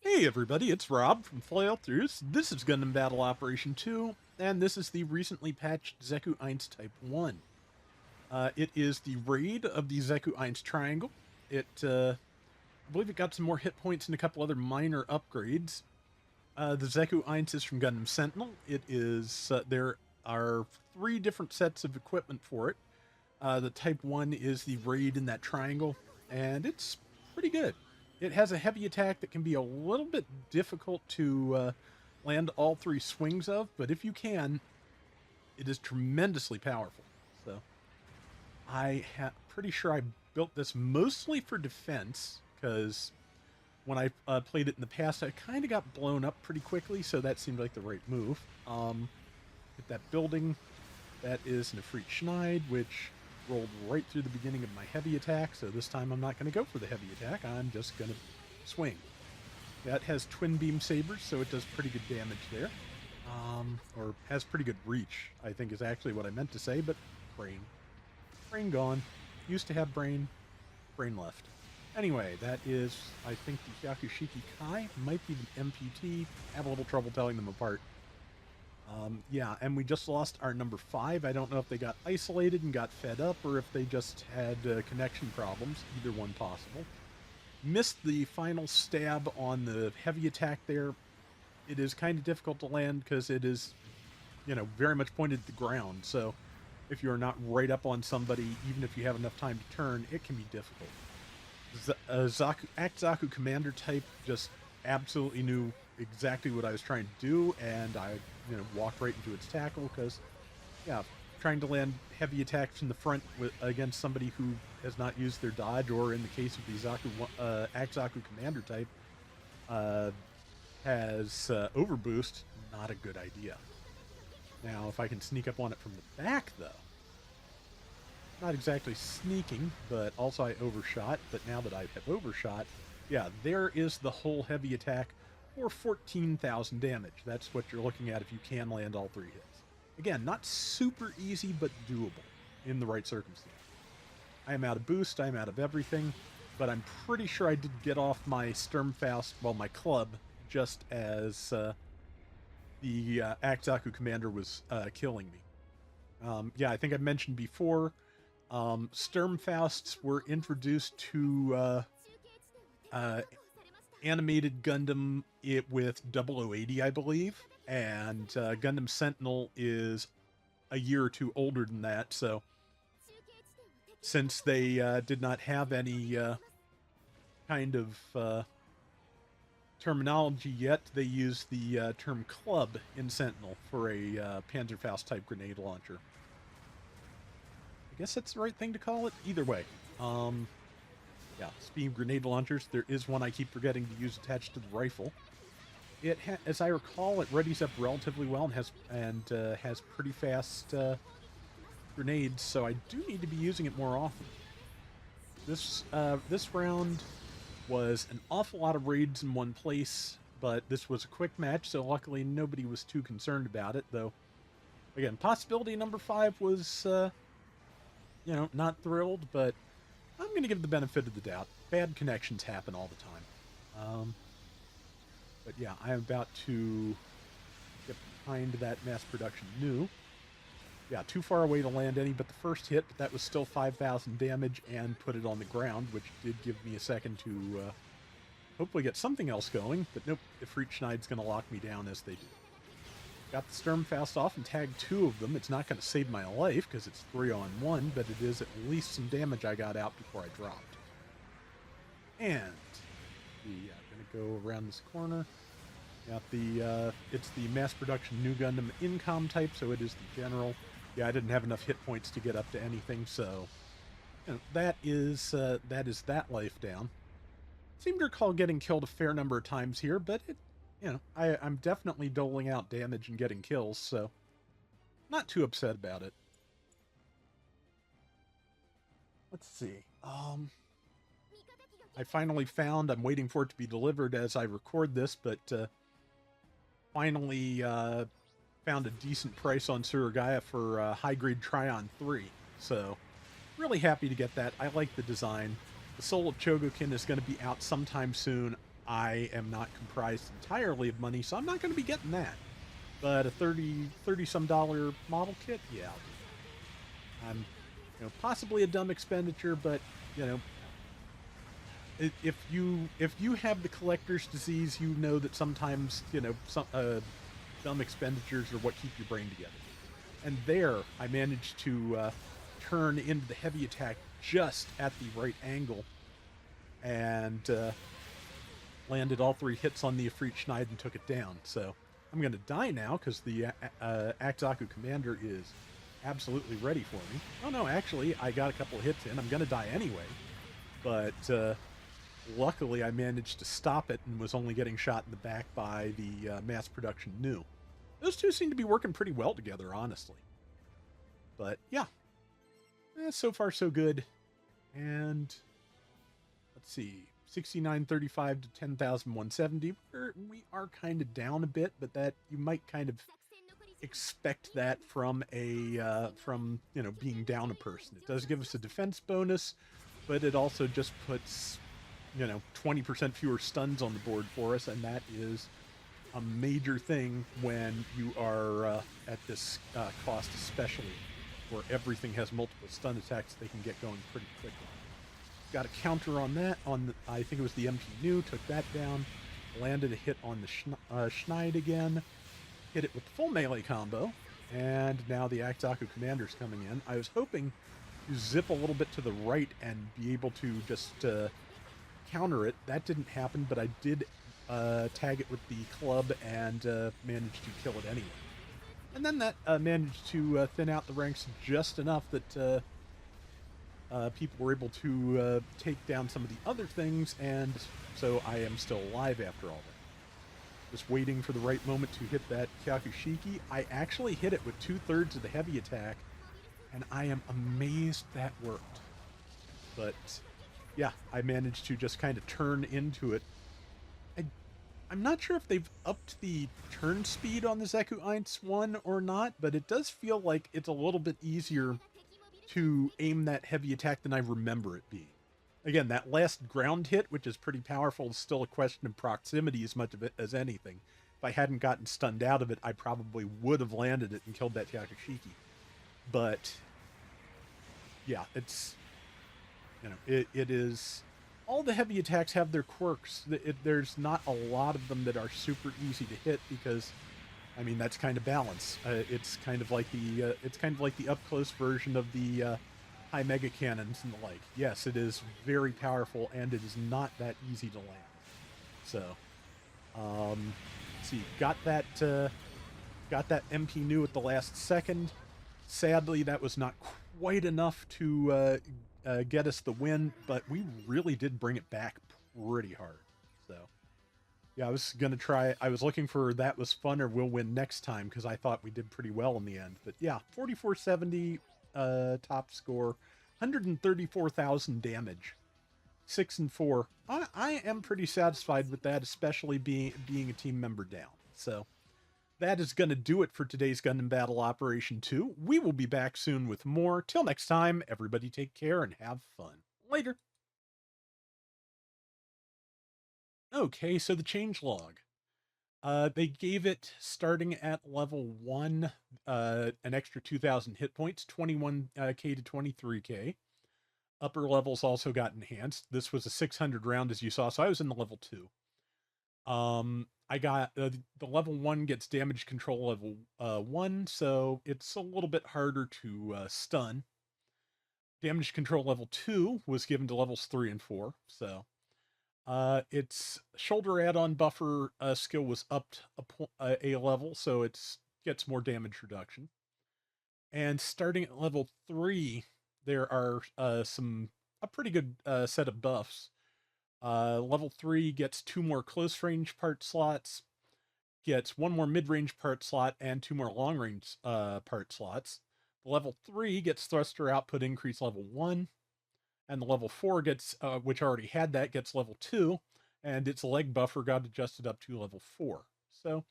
Hey everybody, it's Rob from Flailthroughs. This is Gundam Battle Operation 2, and this is the recently patched Zeu Ein Type 1. It is the raid of the Zeu Ein Triangle. I believe it got some more hit points and a couple other minor upgrades. The Zeu Ein is from Gundam Sentinel. There are three different sets of equipment for it. The Type 1 is the raid in that triangle, and it's pretty good. It has a heavy attack that can be a little bit difficult to land all three swings of, but if you can, it is tremendously powerful. So pretty sure I built this mostly for defense, because when I played it in the past, I kind of got blown up pretty quickly, so that seemed like the right move. Hit that building. That is an Ifrit Schneid, which rolled right through the beginning of my heavy attack, so this time I'm not going to go for the heavy attack. I'm just going to swing. That has twin beam sabers, so it does pretty good damage there. Or has pretty good reach, I think is actually what I meant to say, but brain. Brain gone. Used to have brain. Brain left. Anyway, that is, I think, the Hyakushiki Kai. Might be the MPT. Have a little trouble telling them apart. Yeah, and we just lost our number 5. I don't know if they got isolated and got fed up, or if they just had connection problems. Either one possible. Missed the final stab on the heavy attack there. It is kind of difficult to land because it is, very much pointed at the ground. So if you're not right up on somebody, even if you have enough time to turn, it can be difficult. Zaku Commander type just absolutely knew exactly what I was trying to do, and I, walked right into its tackle because, yeah, trying to land heavy attacks in the front against somebody who has not used their dodge, or in the case of the Zaku Commander type, has overboost, not a good idea. Now, if I can sneak up on it from the back, though, not exactly sneaking, but also I overshot. But now that I have overshot, yeah, there is the whole heavy attack for 14,000 damage. That's what you're looking at if you can land all 3 hits. Again, not super easy, but doable in the right circumstance. I am out of boost, I'm out of everything, but I'm pretty sure I did get off my Sturmfaust, well, my club, just as the Akzaku commander was killing me. Yeah, I think I mentioned before, Sturmfausts were introduced to animated Gundam with 0080, I believe, and Gundam Sentinel is a year or two older than that, so since they did not have any kind of terminology yet, they used the term club in Sentinel for a Panzerfaust type grenade launcher. I guess that's the right thing to call it. Either way, yeah, speaking of grenade launchers, there is one I keep forgetting to use attached to the rifle. As I recall, it readies up relatively well and has pretty fast grenades, so I do need to be using it more often. This round was an awful lot of raids in one place, but this was a quick match, so luckily nobody was too concerned about it. Though, again, possibility number 5 was, not thrilled, but I'm going to give the benefit of the doubt. Bad connections happen all the time. But yeah, I am about to get behind that mass production new. Yeah, too far away to land any but the first hit, but that was still 5,000 damage and put it on the ground, which did give me a second to hopefully get something else going. But nope, Ifrit Schneid's going to lock me down as they do. Got the Sturmfaust off and tagged 2 of them. It's not going to save my life because it's 3-on-1, but it is at least some damage I got out before I dropped. And yeah, going to go around this corner. Got it's the mass production new Gundam Incom type, so it is the general. Yeah, I didn't have enough hit points to get up to anything, so that is that life down. Seem to recall getting killed a fair number of times here, but I'm definitely doling out damage and getting kills, so not too upset about it. Let's see. I finally found, I'm waiting for it to be delivered as I record this, but finally found a decent price on Surugaya for high-grade Trion 3. So, really happy to get that. I like the design. The Soul of Chogokin is going to be out sometime soon. I am not comprised entirely of money, so I'm not going to be getting that. But a 30 some dollar model kit, yeah, I'll do that. I'm, possibly a dumb expenditure, but you know, if you have the collector's disease, you know that sometimes some dumb expenditures are what keep your brain together. And there, I managed to turn into the heavy attack just at the right angle, and landed all 3 hits on the Ifrit Schneid and took it down. So I'm going to die now because the Axaku commander is absolutely ready for me. Oh no, actually, I got a couple of hits in. I'm going to die anyway. But luckily, I managed to stop it and was only getting shot in the back by the mass production Nu. Those two seem to be working pretty well together, honestly. But yeah, so far so good. And let's see, 6935 to 10,170. We are kind of down a bit, but that you might kind of expect that from being down a person. It does give us a defense bonus, but it also just puts 20% fewer stuns on the board for us, and that is a major thing when you are at this cost, especially where everything has multiple stun attacks they can get going pretty quickly. Got a counter on that. I think it was the MP Nu, took that down. Landed a hit on the Schneid again. Hit it with the full melee combo. And now the Axaku commander's coming in. I was hoping to zip a little bit to the right and be able to just counter it. That didn't happen, but I did tag it with the club and managed to kill it anyway. And then that managed to thin out the ranks just enough that people were able to take down some of the other things, and so I am still alive after all that. Just waiting for the right moment to hit that Kyakushiki. I actually hit it with 2/3 of the heavy attack, and I am amazed that worked. But yeah, I managed to just kind of turn into it. I'm not sure if they've upped the turn speed on the Zeu Eins 1 or not, but it does feel like it's a little bit easier to aim that heavy attack than I remember it being. Again, that last ground hit, which is pretty powerful, is still a question of proximity as much of it as anything. If I hadn't gotten stunned out of it, I probably would have landed it and killed that Yakushiki. But yeah, it's it is. All the heavy attacks have their quirks. There's not a lot of them that are super easy to hit because, I mean, that's kind of balance. It's kind of like the up close version of the high mega cannons and the like. Yes, it is very powerful, and it is not that easy to land. So, let's see, got that MP Nu at the last second. Sadly, that was not quite enough to get us the win, but we really did bring it back pretty hard. So, yeah, I was looking for that was fun or we'll win next time because I thought we did pretty well in the end. But yeah, 4470 top score, 134,000 damage, 6 and 4. I am pretty satisfied with that, especially being a team member down. So that is going to do it for today's Gundam Battle Operation 2. We will be back soon with more. Till next time, everybody take care and have fun. Later. Okay, so the changelog. They gave it, starting at level 1, an extra 2,000 hit points, 21k to 23k. Upper levels also got enhanced. This was a 600 round, as you saw, so I was in the level 2. I got the level 1 gets damage control level 1, so it's a little bit harder to stun. Damage control level 2 was given to levels 3 and 4, so its shoulder add-on buffer skill was upped a level, so it gets more damage reduction. And starting at level 3, there are a pretty good set of buffs. Level 3 gets 2 more close range part slots, gets 1 more mid range part slot, and 2 more long range part slots. The level 3 gets thruster output increase level 1, and the level 4 gets, which already had that, gets level 2, and its leg buffer got adjusted up to level 4. So,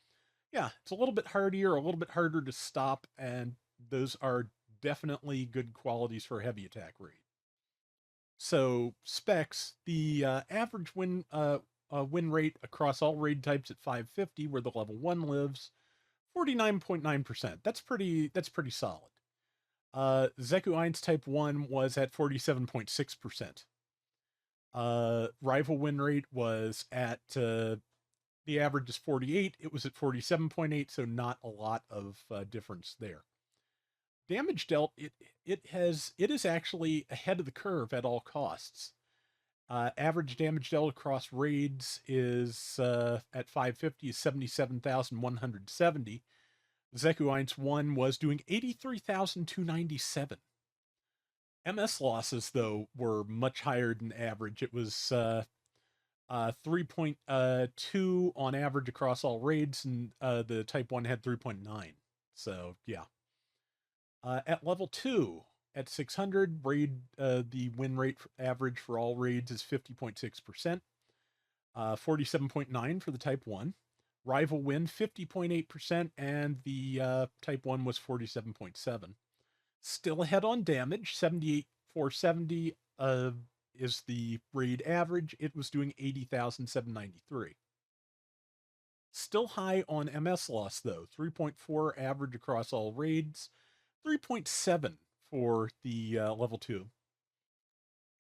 yeah, it's a little bit harder to stop, and those are definitely good qualities for a heavy attack rate. So specs, the average win win rate across all raid types at 550, where the level 1 lives, 49.9%. That's pretty solid. Xeku Eins Type 1 was at 47.6%. Rival win rate was at, the average is 48. It was at 47.8, so not a lot of difference there. Damage dealt, it is actually ahead of the curve at all costs. Average damage dealt across raids is at 550 is 77,170. Xeku Eins 1 was doing 83,297. MS losses, though, were much higher than average. It was 3.2 on average across all raids, and the Type 1 had 3.9. So, yeah. At level 2, at 600, raid, the win rate average for all raids is 50.6%, 47.9 for the Type 1. Rival win, 50.8%, and the Type 1 was 47.7. Still ahead on damage, 78,470 is the raid average. It was doing 80,793. Still high on MS loss, though, 3.4 average across all raids, 3.7 for the level 2.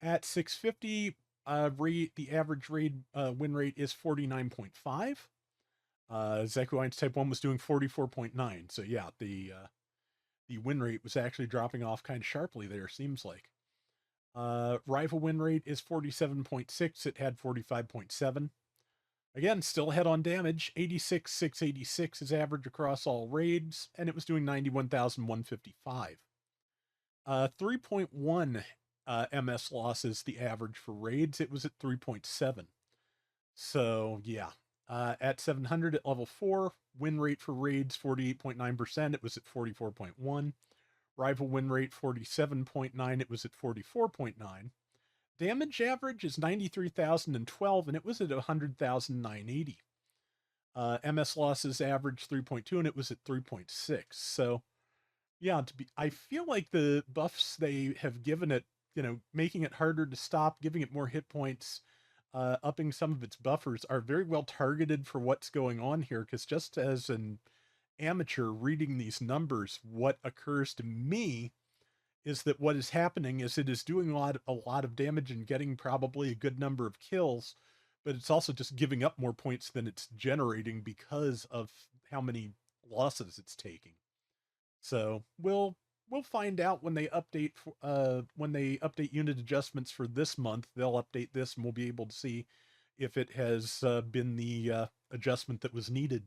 At 650, the average raid win rate is 49.5. Xeku Eins Type 1 was doing 44.9. So yeah, the win rate was actually dropping off kind of sharply there, seems like. Rival win rate is 47.6. It had 45.7. Again, still ahead on damage. 86,686 is average across all raids, and it was doing 91,155. 3.1 MS loss is the average for raids. It was at 3.7. So, yeah. At 700 at level 4, win rate for raids 48.9%. It was at 44.1. Rival win rate 47.9. It was at 44.9. Damage average is 93,012, and it was at 100,980. MS losses average 3.2, and it was at 3.6. So, yeah, I feel like the buffs they have given it, making it harder to stop, giving it more hit points, upping some of its buffers are very well targeted for what's going on here. Because just as an amateur reading these numbers, what occurs to me is that what is happening is it is doing a lot of damage and getting probably a good number of kills, but it's also just giving up more points than it's generating because of how many losses it's taking. So we'll find out when they update unit adjustments for this month. They'll update this, and we'll be able to see if it has been the adjustment that was needed